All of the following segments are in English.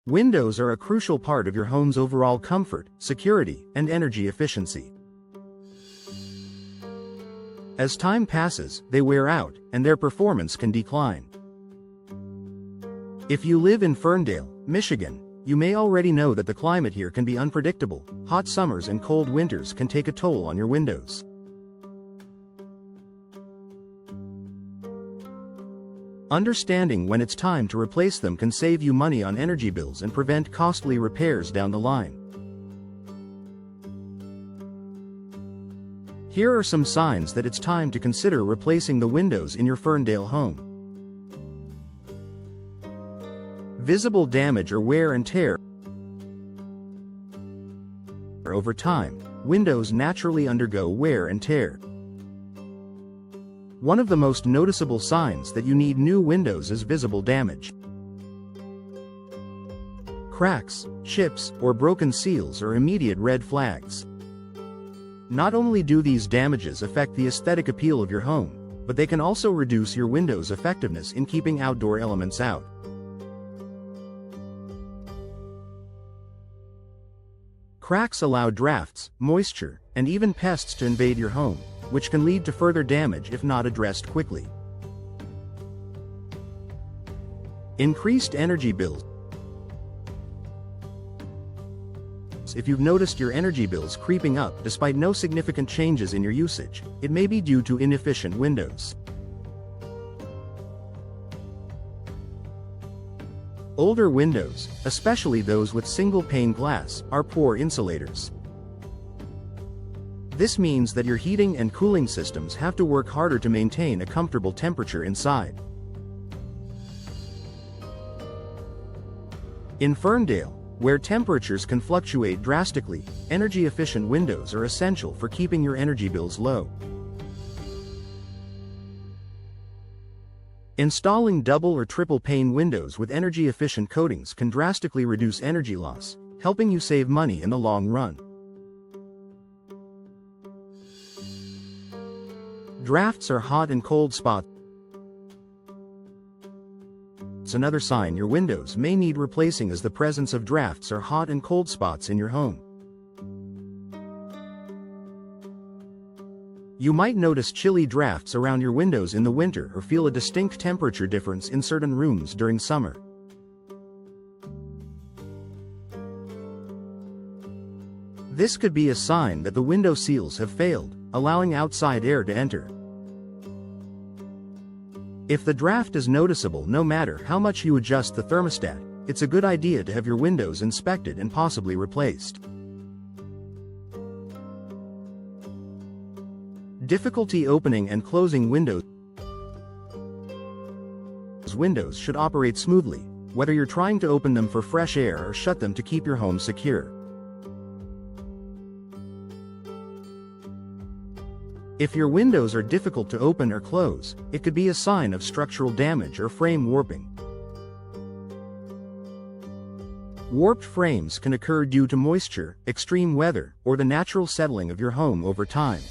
Windows are a crucial part of your home's overall comfort, security, and energy efficiency. As time passes, they wear out, and their performance can decline. If you live in Ferndale, Michigan, you may already know that the climate here can be unpredictable. Hot summers and cold winters can take a toll on your windows. Understanding when it's time to replace them can save you money on energy bills and prevent costly repairs down the line. Here are some signs that it's time to consider replacing the windows in your Ferndale home. Visible damage or wear and tear. Over time, windows naturally undergo wear and tear. One of the most noticeable signs that you need new windows is visible damage. Cracks, chips, or broken seals are immediate red flags. Not only do these damages affect the aesthetic appeal of your home, but they can also reduce your window's effectiveness in keeping outdoor elements out. Cracks allow drafts, moisture, and even pests to invade your home, which can lead to further damage if not addressed quickly. Increased energy bills. If you've noticed your energy bills creeping up despite no significant changes in your usage, it may be due to inefficient windows. Older windows, especially those with single-pane glass, are poor insulators. This means that your heating and cooling systems have to work harder to maintain a comfortable temperature inside. In Ferndale, where temperatures can fluctuate drastically, energy-efficient windows are essential for keeping your energy bills low. Installing double or triple pane windows with energy-efficient coatings can drastically reduce energy loss, helping you save money in the long run. Drafts or hot and cold spots. Another sign your windows may need replacing is the presence of drafts or hot and cold spots in your home. You might notice chilly drafts around your windows in the winter or feel a distinct temperature difference in certain rooms during summer. This could be a sign that the window seals have failed, allowing outside air to enter. If the draft is noticeable no matter how much you adjust the thermostat, it's a good idea to have your windows inspected and possibly replaced. Difficulty opening and closing windows. Windows should operate smoothly, whether you're trying to open them for fresh air or shut them to keep your home secure. If your windows are difficult to open or close, it could be a sign of structural damage or frame warping. Warped frames can occur due to moisture, extreme weather, or the natural settling of your home over time.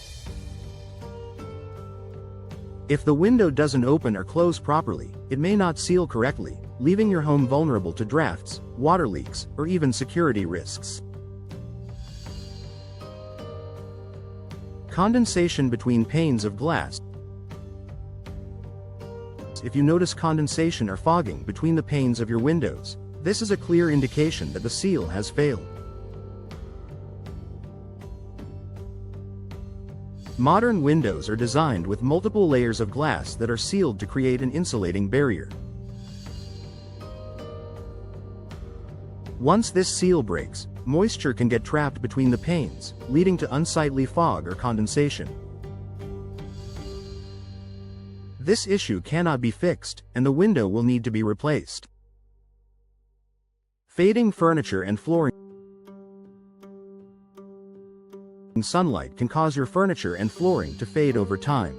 If the window doesn't open or close properly, it may not seal correctly, leaving your home vulnerable to drafts, water leaks, or even security risks. Condensation between panes of glass. If you notice condensation or fogging between the panes of your windows, this is a clear indication that the seal has failed. Modern windows are designed with multiple layers of glass that are sealed to create an insulating barrier. Once this seal breaks, moisture can get trapped between the panes, leading to unsightly fog or condensation. This issue cannot be fixed, and the window will need to be replaced. Fading furniture and flooring. Sunlight can cause your furniture and flooring to fade over time.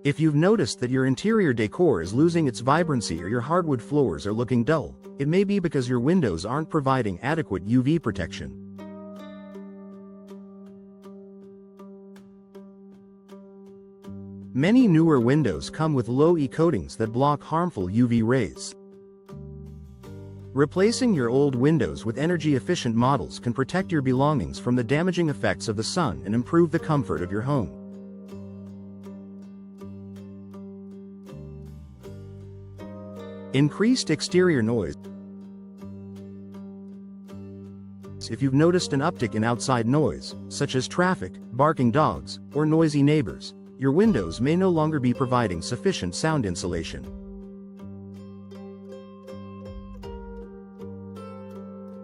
If you've noticed that your interior decor is losing its vibrancy or your hardwood floors are looking dull, it may be because your windows aren't providing adequate UV protection. Many newer windows come with low-E coatings that block harmful UV rays. Replacing your old windows with energy-efficient models can protect your belongings from the damaging effects of the sun and improve the comfort of your home. Increased exterior noise. If you've noticed an uptick in outside noise, such as traffic, barking dogs, or noisy neighbors, your windows may no longer be providing sufficient sound insulation.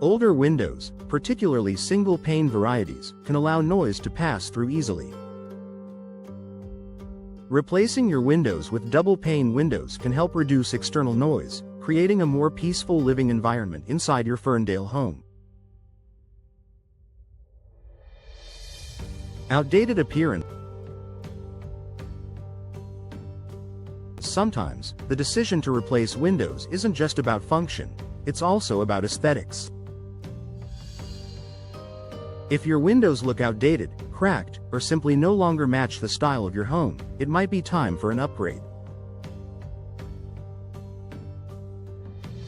Older windows, particularly single-pane varieties, can allow noise to pass through easily. Replacing your windows with double-pane windows can help reduce external noise, creating a more peaceful living environment inside your Ferndale home. Outdated appearance. Sometimes, the decision to replace windows isn't just about function, it's also about aesthetics. If your windows look outdated, cracked, or simply no longer match the style of your home, it might be time for an upgrade.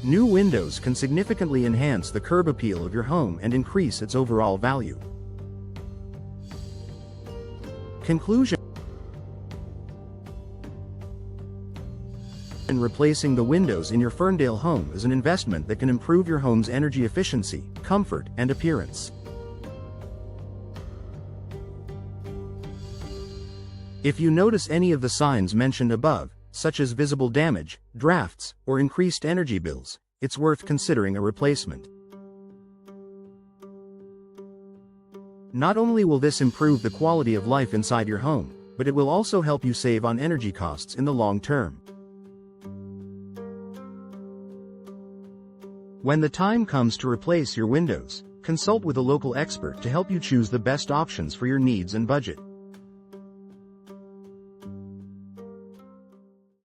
New windows can significantly enhance the curb appeal of your home and increase its overall value. Conclusion. Replacing the windows in your Ferndale home is an investment that can improve your home's energy efficiency, comfort, and appearance. If you notice any of the signs mentioned above, such as visible damage, drafts, or increased energy bills, it's worth considering a replacement. Not only will this improve the quality of life inside your home, but it will also help you save on energy costs in the long term. When the time comes to replace your windows, consult with a local expert to help you choose the best options for your needs and budget.